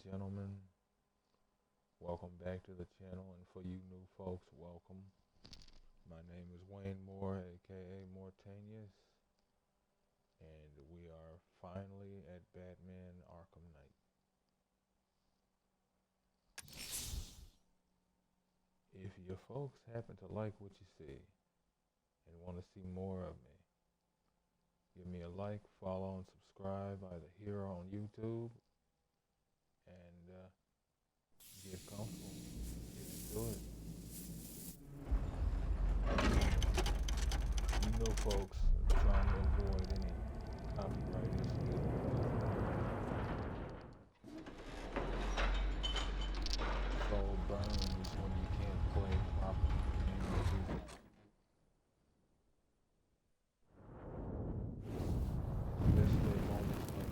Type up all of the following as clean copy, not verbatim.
gentlemen, welcome back to the channel, and for you new folks, welcome. My name is Wayne Moore, aka Mortanius, and we are finally at Batman Arkham Knight. If your folks happen to like what you see and want to see more of me, give me a like, follow, and subscribe either here or on YouTube, and get comfortable, get into it. You know folks are trying to avoid any copyright issues. Soul burns when you can't play proper music. Best day moments like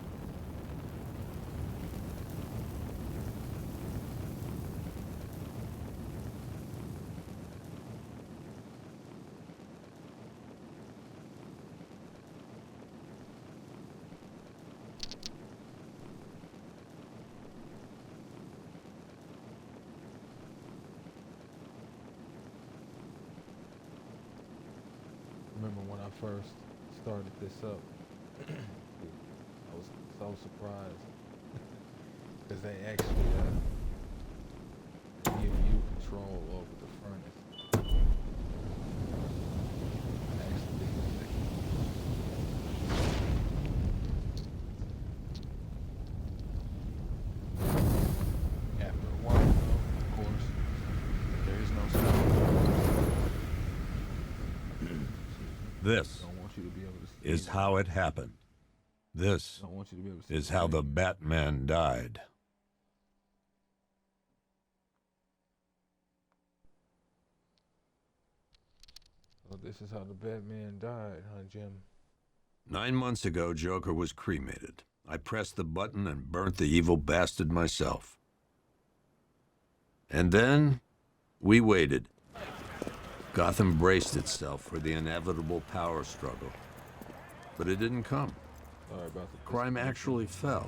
remember when I first started this up, I was so surprised because they actually give you control over the furnace. Actually, after a while, though, of course, there is no stop. This Don't want you to be able to see is that. how it happened. This Don't want you to be able to see is how the thing. Batman died. So this is how the Batman died, huh, Jim? 9 months ago, Joker was cremated. I pressed the button and burnt the evil bastard myself. And then, we waited. Gotham braced itself for the inevitable power struggle. But it didn't come. Sorry about the Crime actually fell.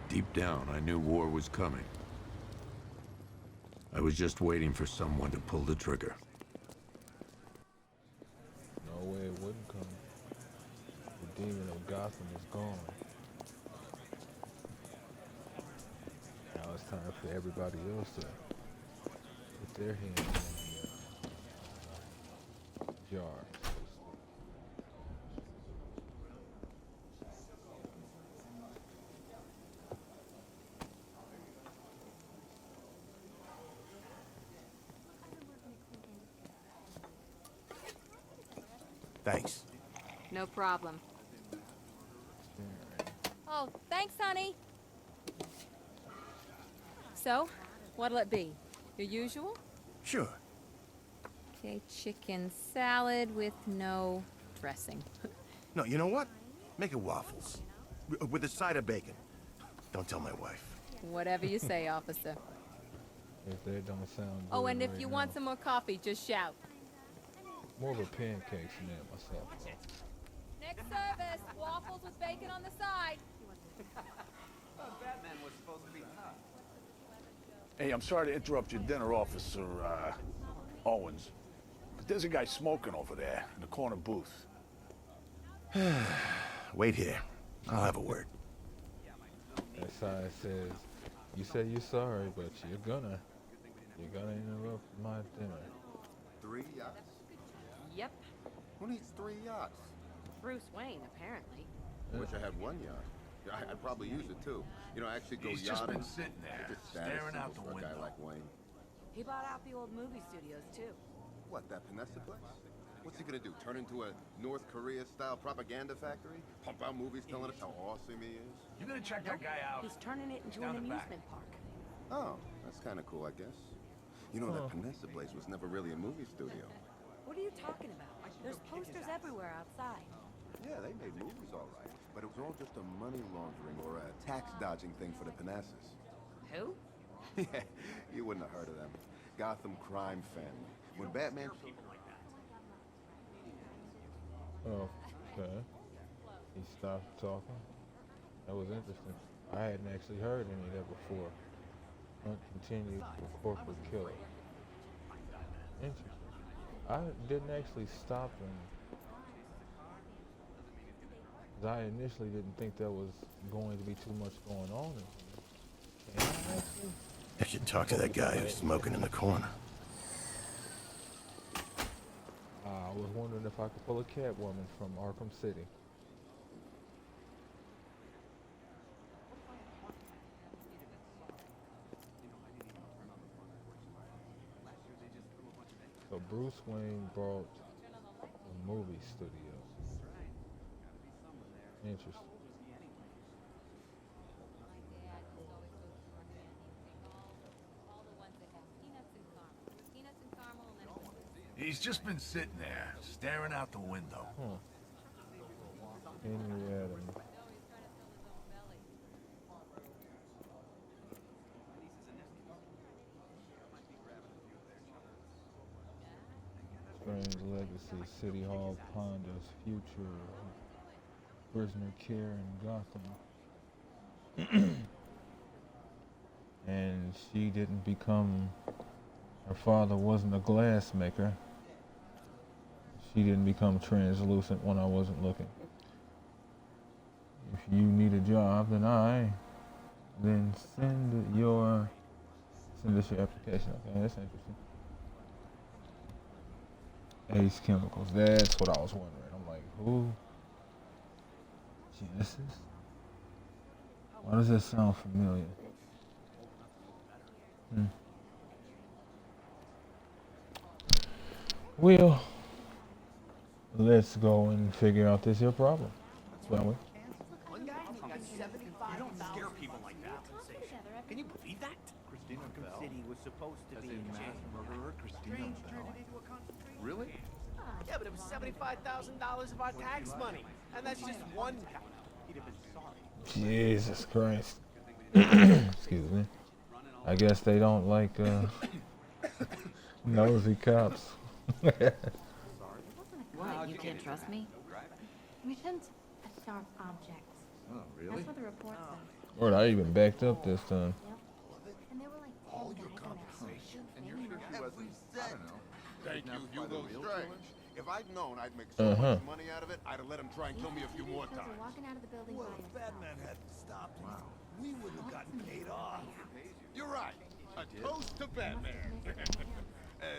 Deep down, I knew war was coming. I was just waiting for someone to pull the trigger. No way it wouldn't come. The demon of Gotham is gone. Now it's time for everybody else to put their hands in the jar. Thanks. No problem. Oh, thanks, honey. So, what'll it be? Your usual? Sure. Okay, chicken salad with no dressing. No, you know what? Make it waffles. With a side of bacon. Don't tell my wife. Whatever you say, officer. If that don't sound good Oh, and if right you now. want some more coffee, just shout. More of a pancakes than that myself. Next service, waffles with bacon on the side. Batman was supposed to be tough. Hey, I'm sorry to interrupt your dinner, Officer Owens. But there's a guy smoking over there in the corner booth. Wait here. I'll have a word. That side says, you say you're sorry, but you're gonna interrupt my dinner. 3 yachts? Yep, Who needs 3 yachts? Bruce Wayne, apparently. Wish I had 1 yacht. I'd probably use it too. You know, I actually go He's just yachting. been sitting there, It's just status staring out symbol the for a guy window. like Wayne. He bought out the old movie studios, too. What, that Panessa place? What's he gonna do? Turn into a North Korea-style propaganda factory? Pump out movies telling us how awesome he is? You gonna check that guy out? He's turning it into Down an the back. amusement park. Oh, that's kind of cool, I guess. You know, that Panessa place was never really a movie studio. What are you talking about? There's posters everywhere outside. Yeah, they made movies all right. But it was all just a money laundering or a tax dodging thing for the Panassas. Who? Yeah, you wouldn't have heard of them. Gotham crime family. When Batman... Oh, okay. He stopped talking. That was interesting. I hadn't actually heard any of that before. Hunt continued for corporate killer. Interesting. I didn't actually stop and... 'cause I initially didn't think there was going to be too much going on in here. Can I actually? I should talk to that guy who's smoking in the corner. I was wondering if I could pull a Catwoman from Arkham City. So Bruce Wayne bought a movie studio. Interesting. He's just been sitting there, staring out the window. Henry Adams. Strange Legacy, City Hall ponders future, prisoner care in Gotham. And she didn't become, her father wasn't a glass maker. She didn't become translucent when I wasn't looking. If you need a job, then send us your application. Okay, that's interesting. Ace Chemicals, that's what I was wondering. I'm like, who? Genesis? Why does that sound familiar? Well, let's go and figure out this here problem, shall we? One guy got 75. You don't scare people like that. Can you believe that? Arkham City was supposed to be in murderer Christina Bell. Really? Yeah, but it was $75,000 of our tax money, and that's just one guy. He'd have been sorry. Jesus Christ. Excuse me. I guess they don't like nosy cops. What? You can't trust me? We sent a sharp object. Oh, really? That's what the report said. Lord, I even backed up this time. Yep. And there were like 10 All your bags in there. compensation? And you're sure she Every wasn't, I cent. don't know. Thank you, kidnapped by the Hugo real Strange. killer? If I'd known I'd make so much money out of it, I'd have let him try and kill me a few more Because times. we're walking out of the building Well, by if ourselves. Batman hadn't stopped him, we wouldn't have gotten paid off. You're right. A toast to Batman.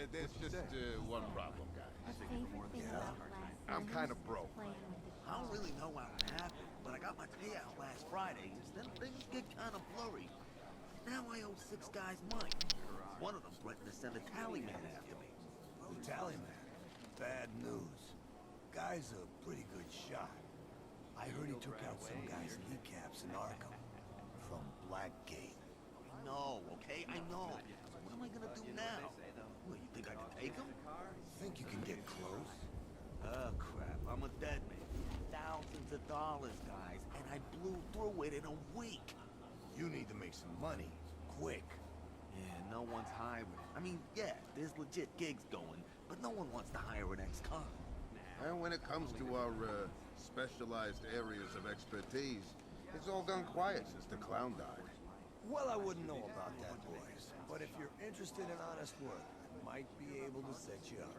There's just one problem, guys. Our favorite thing about last I'm summer kind of was broke. playing with the I don't really know how it happened, but I got my payout last Friday, and then things get kind of blurry. Now I owe 6 guys money. One of them threatened to send a tally man after me. The tally man. Bad news. Guy's a pretty good shot. I heard he took out some guy's kneecaps in Arkham. From Blackgate. I know, okay? I know. So what am I gonna do now? What, you think I can take him? Think you can get close? Oh, crap. I'm a dead man. Thousands of dollars, guys, and I blew through it in a week. You need to make some money. Quick. Yeah, no one's hiring. I mean, yeah, there's legit gigs going, but no one wants to hire an ex-con. And when it comes to our specialized areas of expertise, it's all gone quiet since the clown died. Well, I wouldn't know about that, boys. But if you're interested in honest work, I might be able to set you up.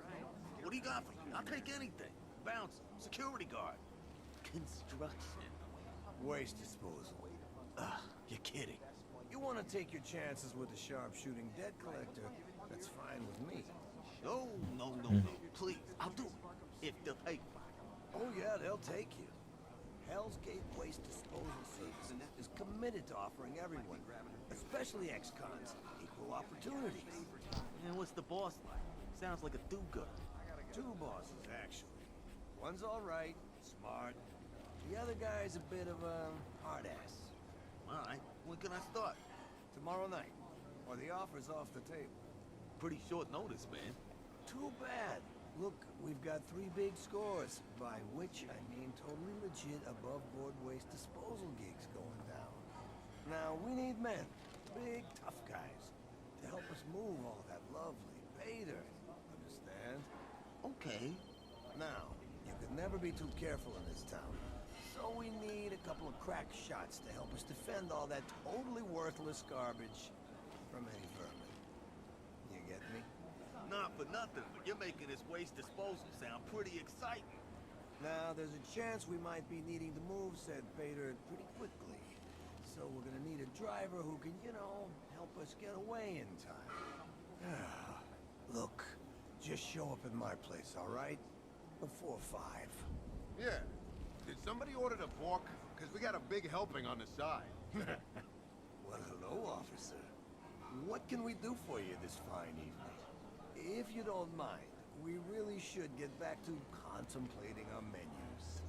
What do you got for me? I'll take anything. Bouncer, security guard, construction. Waste disposal. Ugh, you're kidding. You want to take your chances with a sharpshooting debt collector, that's fine with me. No, no, no, no. Please, I'll do it. If they'll take me. Oh yeah, they'll take you. Hell's Gate Waste Disposal Service is committed to offering everyone, especially ex-cons, equal opportunities. And what's the boss like? Sounds like a do-gooder. 2 bosses, actually. One's all right, smart. The other guy's a bit of a hard ass. All right, when can I start? Tomorrow night, or the offer's off the table. Pretty short notice, man. Too bad. Look, we've got 3 big scores, by which I mean totally legit above-board waste disposal gigs going down. Now, we need men, big, tough guys, to help us move all that lovely pay dirt. Understand? Okay. Now, you can never be too careful in this town. So So we need a couple of crack shots to help us defend all that totally worthless garbage from any vermin. You get me? Not for nothing, but you're making this waste disposal sound pretty exciting. Now, there's a chance we might be needing to move said paydirt pretty quickly. So we're gonna need a driver who can, you know, help us get away in time. Look, just show up at my place, all right? Before 5. Yeah. Did somebody order the pork? Because we got a big helping on the side. Well, hello, officer. What can we do for you this fine evening? If you don't mind, we really should get back to contemplating our menus.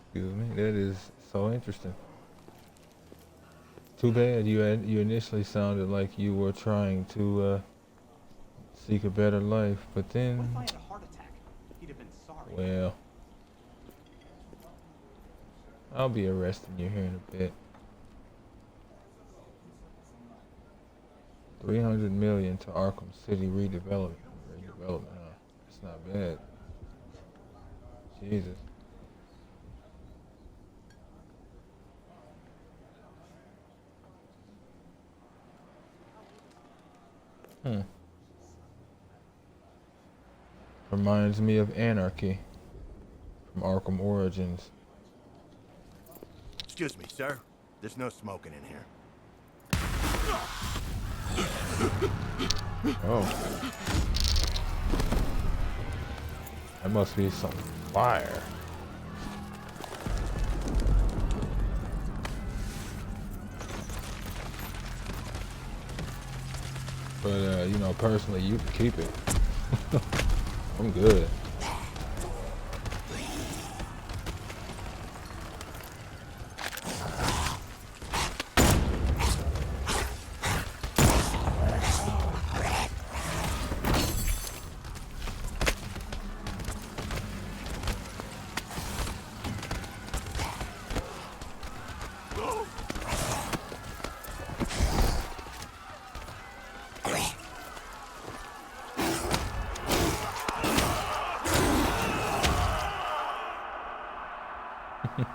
Excuse me. That is so interesting. Too bad you initially sounded like you were trying to seek a better life, but then, What if I had a heart attack? He'd have been sorry. well, I'll be arresting you here in a bit. 300 million to Arkham City redevelopment. Huh? That's not bad. Jesus. Reminds me of Anarchy from Arkham Origins. Excuse me, sir. There's no smoking in here. Oh. That must be some fire. But, you know, personally, you can keep it. I'm good.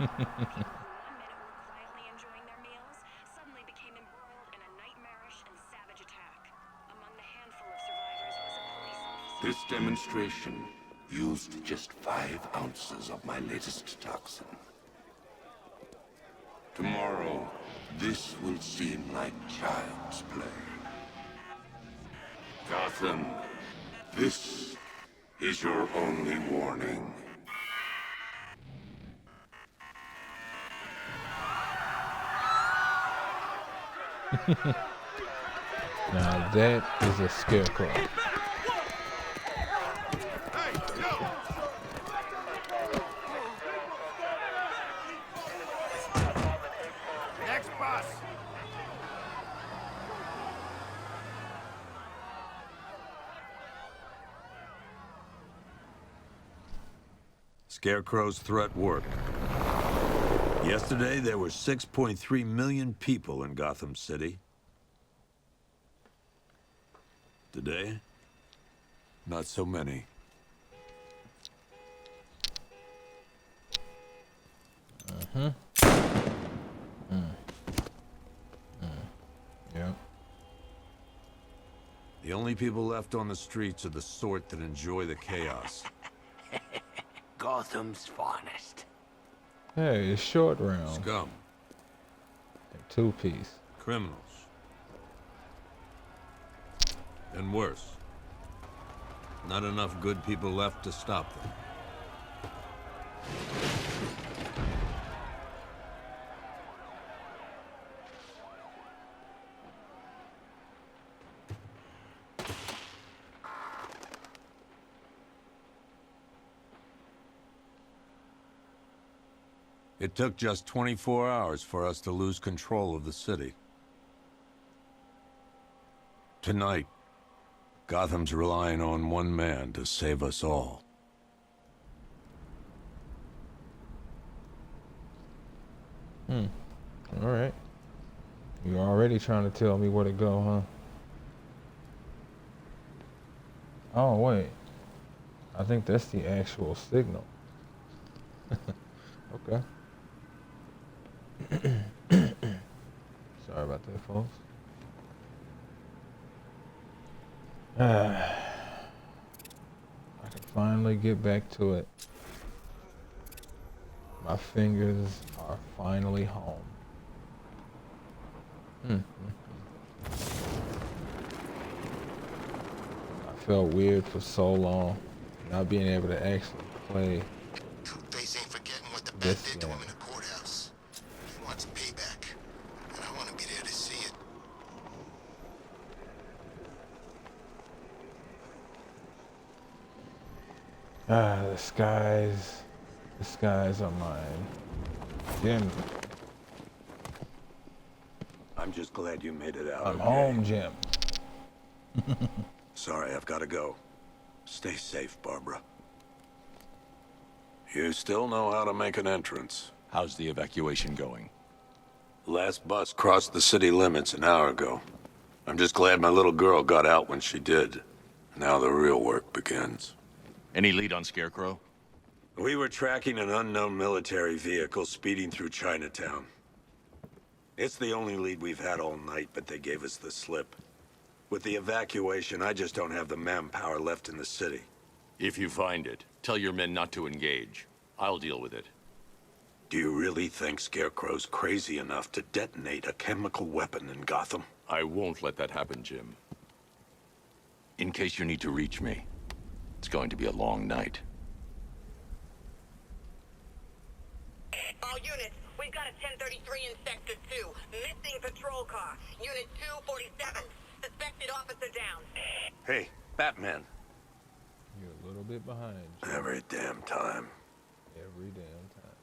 Men who were quietly enjoying their meals suddenly became embroiled in a nightmarish and savage attack. Among the handful of survivors was a police officer. This demonstration used just 5 ounces of my latest toxin. Tomorrow, this will seem like child's play. Gotham, this is your only warning. Now that is a Scarecrow. Next bus! Scarecrow's threat worked. Yesterday, there were 6.3 million people in Gotham City. Today, not so many. Yeah. The only people left on the streets are the sort that enjoy the chaos. Gotham's finest. Hey, it's short round. Scum. And 2-piece. Criminals. And worse. Not enough good people left to stop them. It took just 24 hours for us to lose control of the city. Tonight, Gotham's relying on one man to save us all. All right. You're already trying to tell me where to go, huh? Oh, wait. I think that's the actual signal. Okay. Sorry about that, folks. I can finally get back to it. My fingers are finally home. I felt weird for so long, not being able to actually play Two-Face ain't forgetting what the bat this did to game. him in the courthouse. He wants payback, and I want to be there to see it. The skies are mine. Jim, I'm just glad you made it out. I'm okay. home, Jim. Sorry, I've got to go. Stay safe, Barbara. You still know how to make an entrance. How's the evacuation going? Last bus crossed the city limits an hour ago. I'm just glad my little girl got out when she did. Now the real work begins. Any lead on Scarecrow? We were tracking an unknown military vehicle speeding through Chinatown. It's the only lead we've had all night, but they gave us the slip. With the evacuation, I just don't have the manpower left in the city. If you find it, tell your men not to engage. I'll deal with it. Do you really think Scarecrow's crazy enough to detonate a chemical weapon in Gotham? I won't let that happen, Jim. In case you need to reach me, it's going to be a long night. All units, we've got a 1033 in Sector 2. Missing patrol car. Unit 247. Suspected officer down. Hey, Batman. You're a little bit behind, Jim. Every damn time. Every damn time.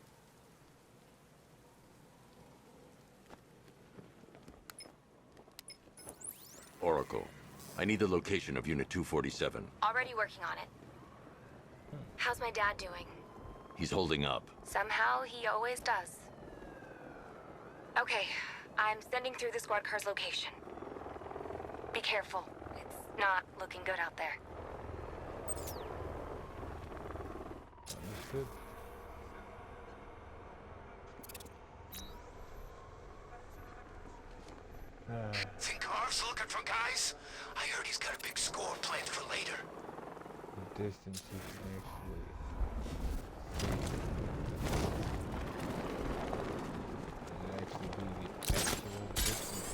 Oracle, I need the location of Unit 247. Already working on it. How's my dad doing? He's holding up. Somehow, he always does. Okay, I'm sending through the squad car's location. Be careful. It's not looking good out there. Understood. Think Harv's looking for guys? I heard he's got a big score planned for later. The distance you can actually be the actual distance.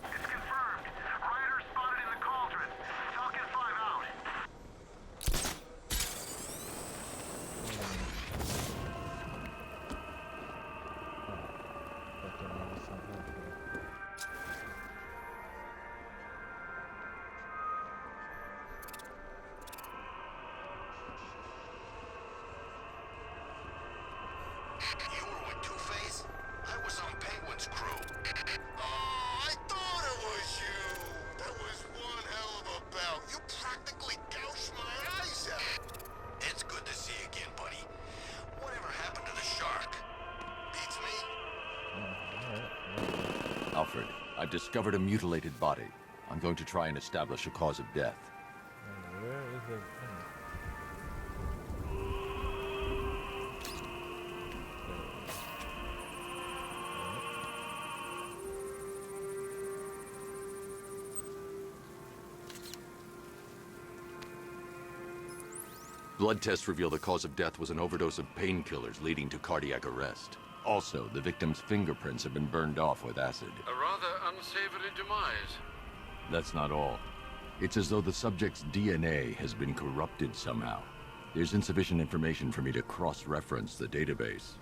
It's confirmed. Rider spotted in the cauldron. Falcon 5 out. You were with Two-Face? I was on Penguin's crew. Oh, I thought it was you. That was one hell of a bout. You practically gouged my eyes out. It's good to see you again, buddy. Whatever happened to the shark? Beats me? Alfred, I've discovered a mutilated body. I'm going to try and establish a cause of death. Where is it? Blood tests reveal the cause of death was an overdose of painkillers leading to cardiac arrest. Also, the victim's fingerprints have been burned off with acid. A rather unsavory demise. That's not all. It's as though the subject's DNA has been corrupted somehow. There's insufficient information for me to cross-reference the database.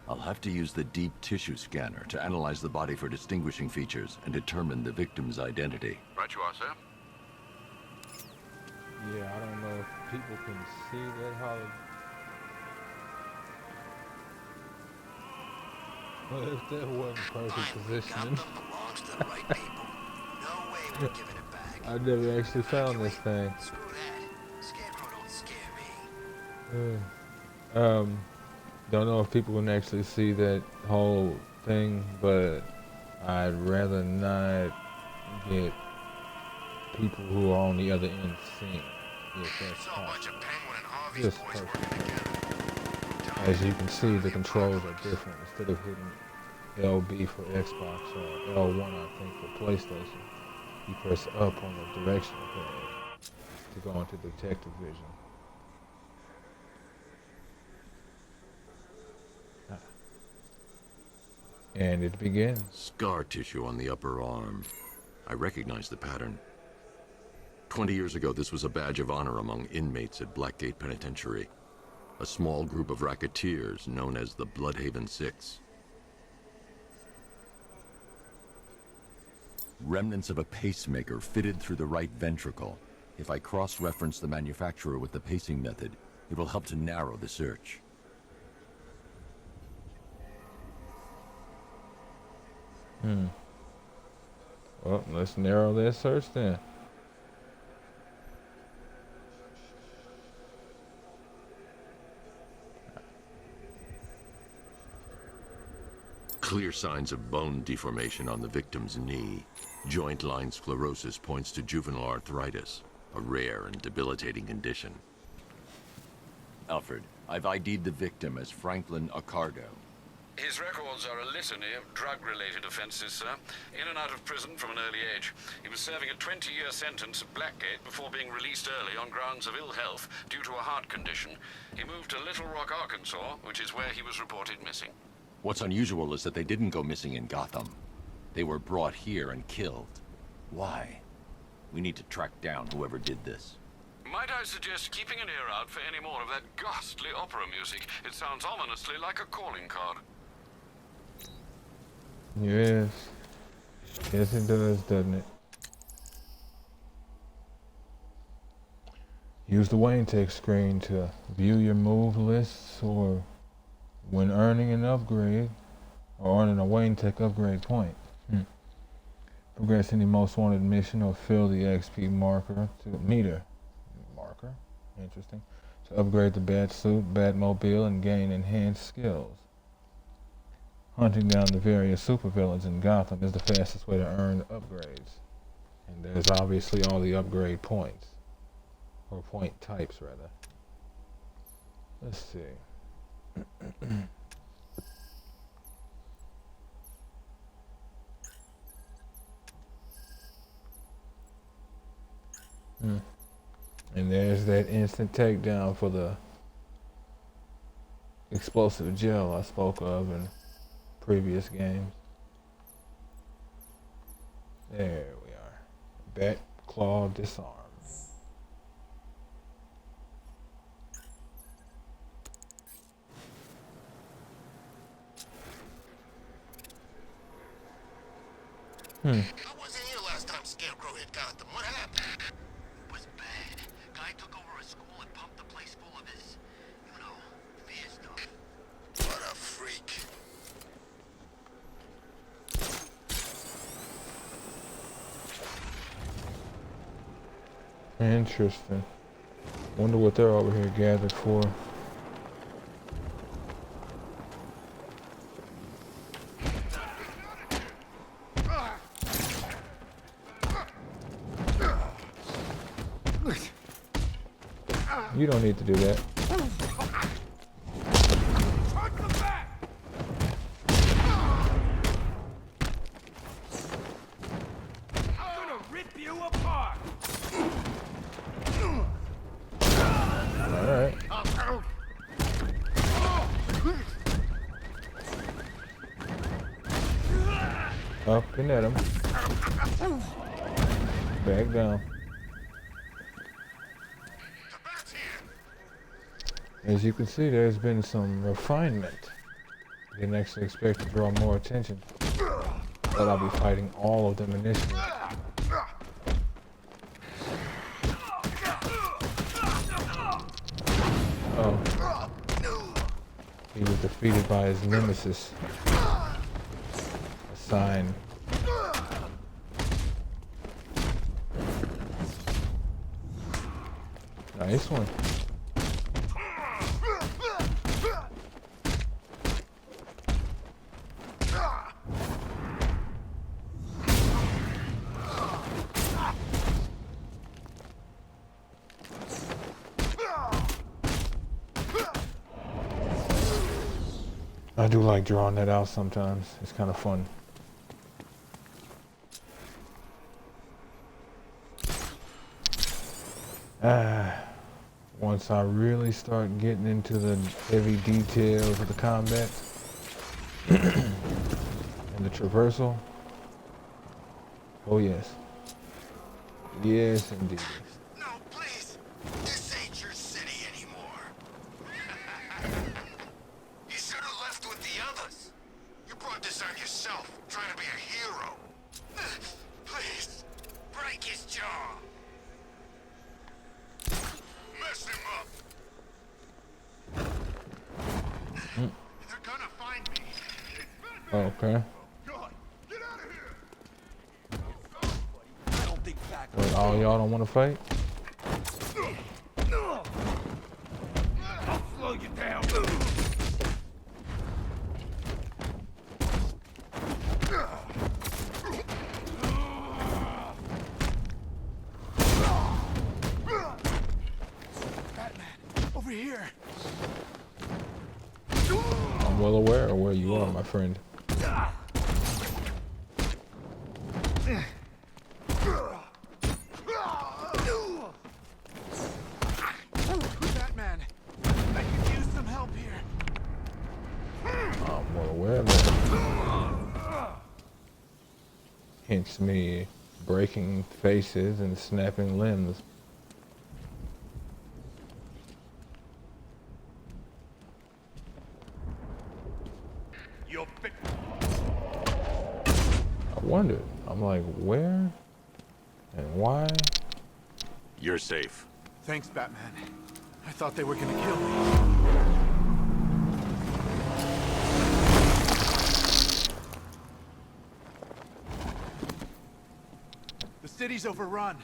I'll have to use the deep tissue scanner to analyze the body for distinguishing features and determine the victim's identity. Right you are, sir. Yeah, I don't know if people can see that hologram. Well, if that wasn't perfect positioning. I never actually found this thing. Don't know if people can actually see that whole thing, but I'd rather not get people who are on the other end seeing, if that's Saw a bunch possible. of Penguin and Harvey's Just boys perfect. working together. As you can see, the controls are different. Instead of hitting LB for Xbox or L1, I think, for PlayStation, you press up on the directional pad to go into detective vision. And it begins. Scar tissue on the upper arm. I recognize the pattern. 20 years ago, this was a badge of honor among inmates at Blackgate Penitentiary. A small group of racketeers known as the Bloodhaven Six. Remnants of a pacemaker fitted through the right ventricle. If I cross-reference the manufacturer with the pacing method, it will help to narrow the search. Well, let's narrow that search then. Clear signs of bone deformation on the victim's knee. Joint line sclerosis points to juvenile arthritis, a rare and debilitating condition. Alfred, I've ID'd the victim as Franklin Accardo. His records are a litany of drug-related offenses, sir. In and out of prison from an early age. He was serving a 20-year sentence at Blackgate before being released early on grounds of ill health due to a heart condition. He moved to Little Rock, Arkansas, which is where he was reported missing. What's unusual is that they didn't go missing in Gotham. They were brought here and killed. Why? We need to track down whoever did this. Might I suggest keeping an ear out for any more of that ghastly opera music? It sounds ominously like a calling card. Yes. Yes, it does, doesn't it? Use the Wayne Tech screen to view your move lists, or when earning an upgrade, or earning a Wayne Tech upgrade point. Progress any most wanted mission or fill the XP marker to meter. Marker? Interesting. To upgrade the Batsuit, Batmobile, and gain enhanced skills. Hunting down the various supervillains in Gotham is the fastest way to earn upgrades. And there's obviously all the upgrade points. Or point types, rather. Let's see. And there's that instant takedown for the explosive gel I spoke of in previous games. There we are. Bat Claw Disarm. I wasn't here last time Scarecrow hit Gotham. What happened? It was bad. Guy took over a school and pumped the place full of his, you know, fear stuff. What a freak. Interesting. Wonder what they're over here gathered for. You don't need to do that. I'm gonna rip you apart. Alright. Up and at him. Back down. As you can see, there's been some refinement. Didn't actually expect to draw more attention. But I'll be fighting all of them initially. Oh. He was defeated by his nemesis. A sign. Nice one. I do like drawing that out sometimes. It's kind of fun. Once I really start getting into the heavy details of the combat and the traversal, oh yes. Yes, indeed. No, please. This ain't your city anymore. You should have left with the others. You brought this on yourself, trying to be a hero. Please, break his jaw. Mess him up. They're gonna find me. Okay. God, get out of here. I don't think back. Wait, all y'all don't want to fight? I'll slow you down. Batman, over here. I'm well aware of where you are, my friend. Batman, I could use some help here. I'm well aware of that. Hence me breaking faces and snapping limbs. You're fit. I wondered. I'm like, where and why? You're safe. Thanks, Batman. I thought they were gonna kill me. The city's overrun.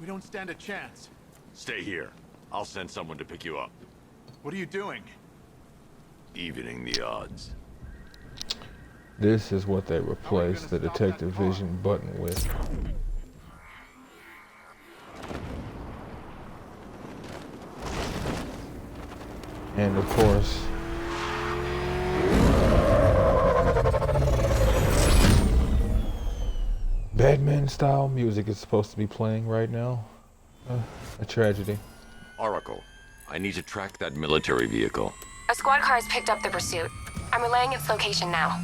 We don't stand a chance. Stay here. I'll send someone to pick you up. What are you doing? Evening the odds. This is what they replaced the detective vision button with. And of course, Batman style music is supposed to be playing right now. A tragedy. Oracle, I need to track that military vehicle. A squad car has picked up the pursuit. I'm relaying its location now.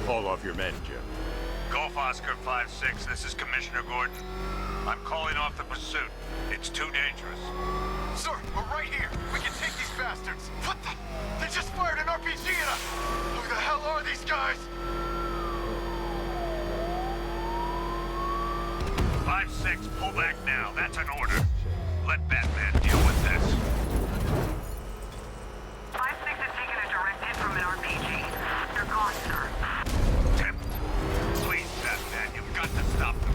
Call off your men, Jim. Golf Oscar 5-6, this is Commissioner Gordon. I'm calling off the pursuit. It's too dangerous. Sir, we're right here. We can take these bastards. What the? They just fired an RPG at us. Who the hell are these guys? 5-6, pull back now. That's an order. Let Batman deal with this. 5-6 has taken a direct hit from an RPG. They're gone, sir. Tim, please, Batman, you've got to stop them.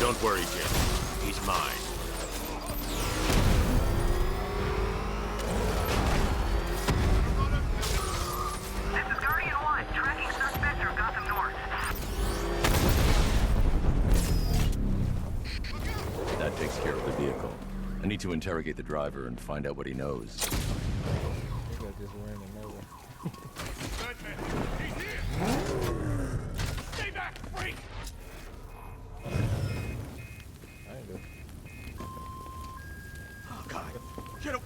Don't worry, Jim. He's mine. This is Guardian 1, tracking suspect through Gotham North. That takes care of the vehicle. I need to interrogate the driver and find out what he knows. I think I just ran him over. Batman, he's here. Stay back, freak. Kinda. Oh, God. Get him.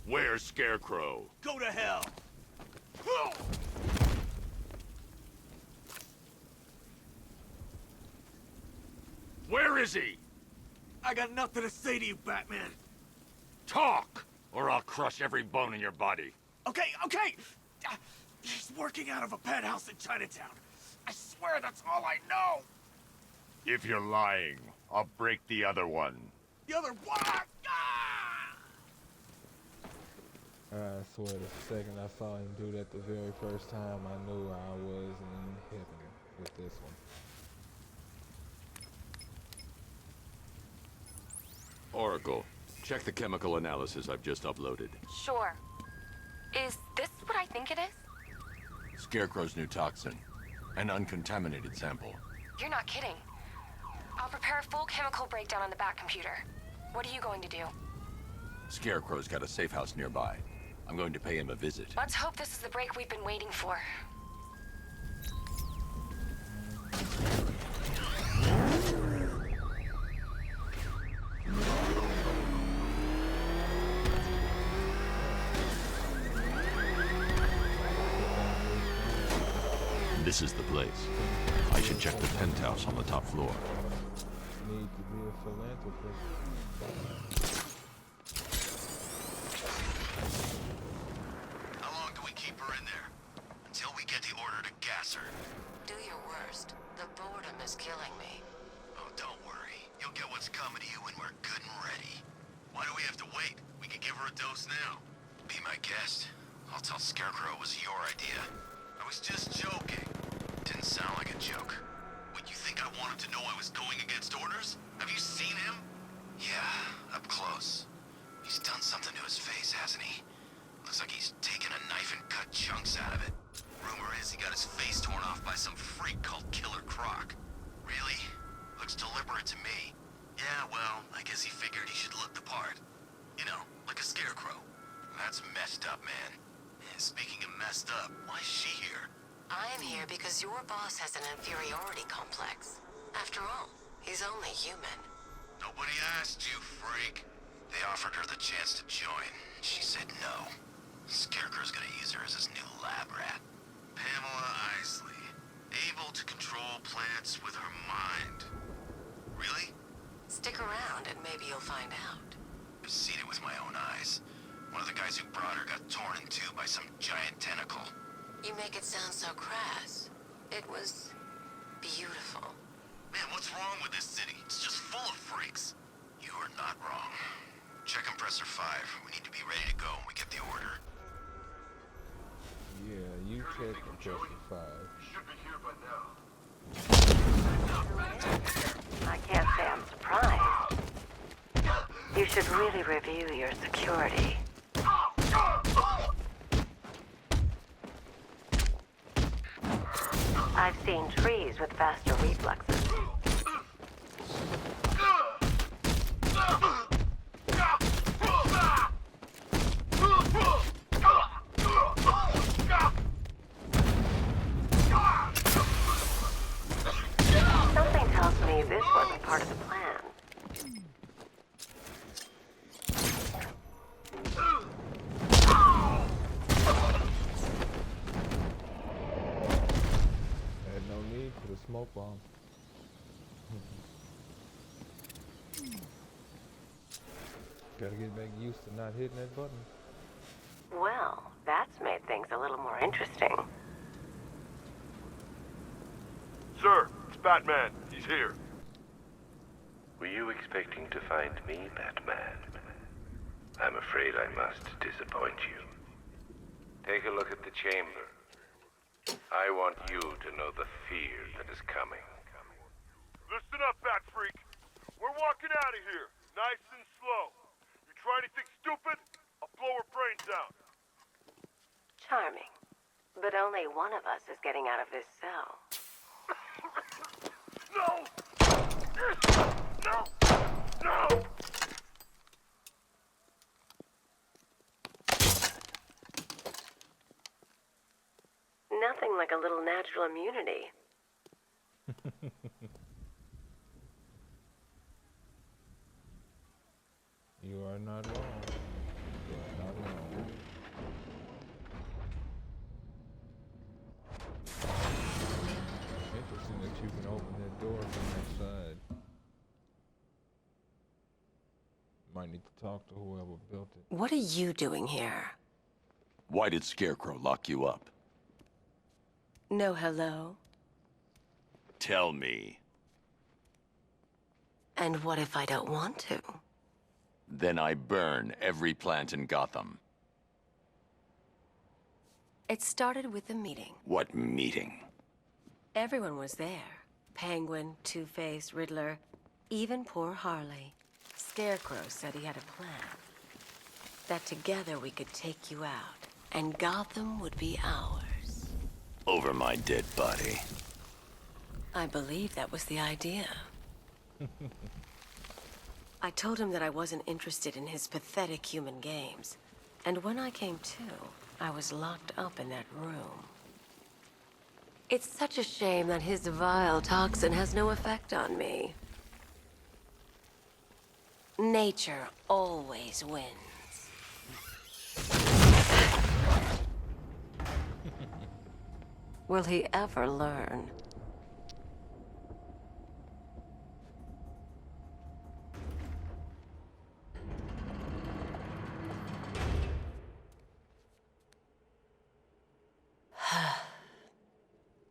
Where's Scarecrow? Go to hell. Where is he? I got nothing to say to you, Batman. Talk, or I'll crush every bone in your body. Okay. He's working out of a penthouse in Chinatown. I swear that's all I know. If you're lying, I'll break the other one. The other one. I swear the second I saw him do that the very first time, I knew I was in heaven with this one. Oracle, check the chemical analysis I've just uploaded. Sure. Is this what I think it is? Scarecrow's new toxin. An uncontaminated sample. You're not kidding. I'll prepare a full chemical breakdown on the back computer. What are you going to do? Scarecrow's got a safe house nearby. I'm going to pay him a visit. Let's hope this is the break we've been waiting for. This is the place. I should check the penthouse on the top floor. Need to be a philanthropist. How long do we keep her in there? Until we get the order to gas her. Do your worst. The boredom is killing me. Oh, don't worry. You'll get what's coming to you when we're good and ready. Why do we have to wait? We can give her a dose now. Be my guest. I'll tell Scarecrow it was your idea. I was just joking. Didn't sound like a joke. What, you think I wanted to know I was going against orders? Have you seen him? Yeah, up close. He's done something to his face, hasn't he? Looks like he's taken a knife and cut chunks out of it. Rumor is he got his face torn off by some freak called Killer Croc. Really? Looks deliberate to me. Yeah, well, I guess he figured he should look the part. You know, like a scarecrow. That's messed up, man. And speaking of messed up, why is she here? I'm here because your boss has an inferiority complex. After all, he's only human. Nobody asked you, freak. They offered her the chance to join. She said no. Scarecrow's gonna use her as his new lab rat. Pamela Isley. Able to control plants with her mind. Really? Stick around and maybe you'll find out. I've seen it with my own eyes. One of the guys who brought her got torn in two by some giant tentacle. You make it sound so crass. It was beautiful. Man, what's wrong with this city? It's just full of freaks. You are not wrong. Check compressor 5. We need to be ready to go when we get the order. Yeah, you check compressor 5. Should be here by now. I can't say I'm surprised. You should really review your security. I've seen trees with faster reflexes. Something tells me this wasn't part of the plan. Had no need for the smoke bomb. Gotta get back used to not hitting that button. Well, that's made things a little more interesting. Sir, it's Batman. He's here. Were you expecting to find me, Batman? I'm afraid I must disappoint you. Take a look at the chamber. I want you to know the fear that is coming. Listen up, Bat Freak. We're walking out of here, nice and slow. You try anything stupid, I'll blow her brains out. Charming. But only one of us is getting out of this cell. No! No! No! Nothing like a little natural immunity. You are not wrong. You are not wrong. Interesting that you can open that door from that side. Might need to talk to whoever built it. What are you doing here? Why did Scarecrow lock you up? No hello? Tell me. And what if I don't want to? Then I burn every plant in Gotham. It started with a meeting. What meeting? Everyone was there. Penguin, Two-Face, Riddler, even poor Harley. Scarecrow said he had a plan. That together we could take you out. and Gotham would be ours. Over my dead body. I believe that was the idea. I told him that I wasn't interested in his pathetic human games. And when I came to, I was locked up in that room. It's such a shame that his vile toxin has no effect on me. Nature always wins. Will he ever learn?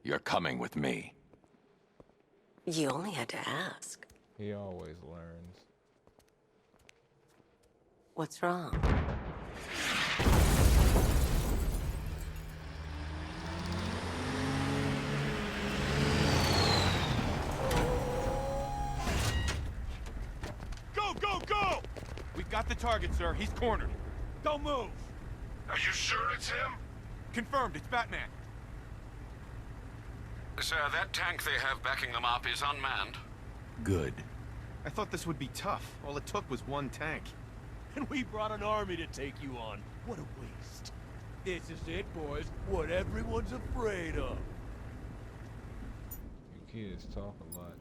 You're coming with me. You only had to ask. He always learns. What's wrong? Go, go, go! We've got the target, sir. He's cornered. Don't move! Are you sure it's him? Confirmed, it's Batman. Sir, that tank they have backing them up is unmanned. Good. I thought this would be tough. All it took was one tank. And we brought an army to take you on. What a waste. This is it, boys. What everyone's afraid of. You kids talk a lot.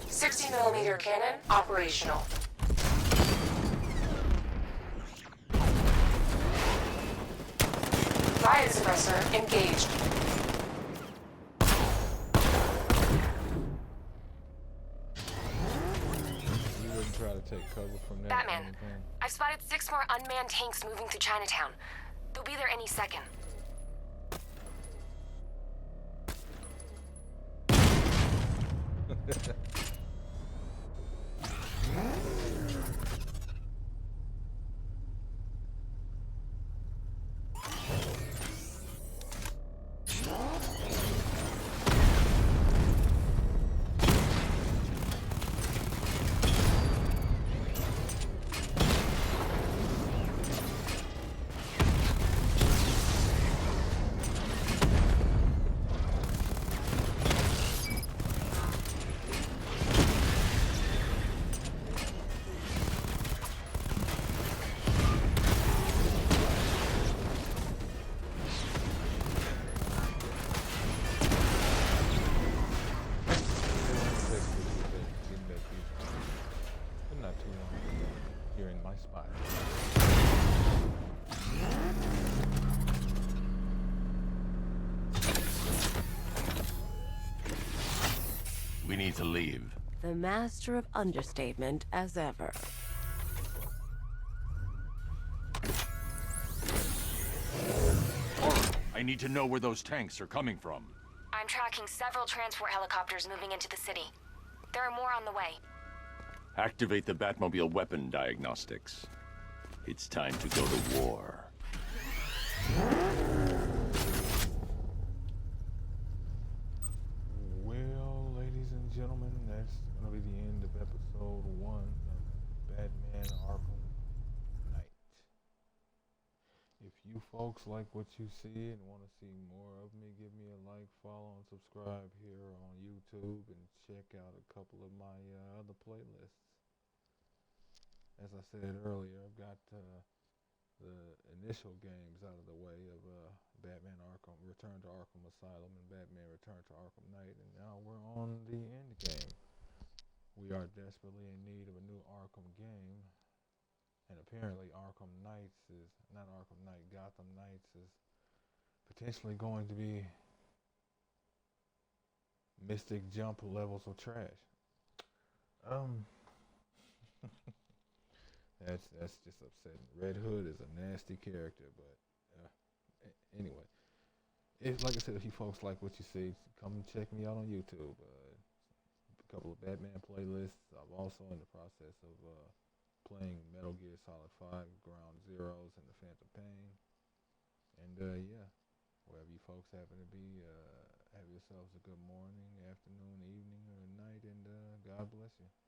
60mm cannon operational. Riot suppressor engaged. You wouldn't try to take cover from that. Batman, I've spotted 6 more unmanned tanks moving through Chinatown. They'll be there any second. We need to leave. The master of understatement as ever. I need to know where those tanks are coming from. I'm tracking several transport helicopters moving into the city. There are more on the way. Activate the Batmobile weapon diagnostics. It's time to go to war. Well, ladies and gentlemen, that's going to be the end of episode 1 of Batman Arkham Knight. If you folks like what you see and want to see more of me, give me a like, follow, and subscribe here on YouTube, and check out a couple of my other playlists. As I said earlier, I've got the initial games out of the way of Batman Arkham, Return to Arkham Asylum, and Batman Return to Arkham Knight, and now we're on the end game. We are desperately in need of a new Arkham game, and apparently Arkham Knights is, not Arkham Knight, Gotham Knights is potentially going to be Mystic Jump levels of trash. That's just upsetting. Red Hood is a nasty character, but anyway, like I said, if you folks like what you see, come and check me out on YouTube. A couple of Batman playlists. I'm also in the process of playing Metal Gear Solid 5, Ground Zeroes, and The Phantom Pain. And yeah, wherever you folks happen to be, have yourselves a good morning, afternoon, evening, or night, and God God bless you.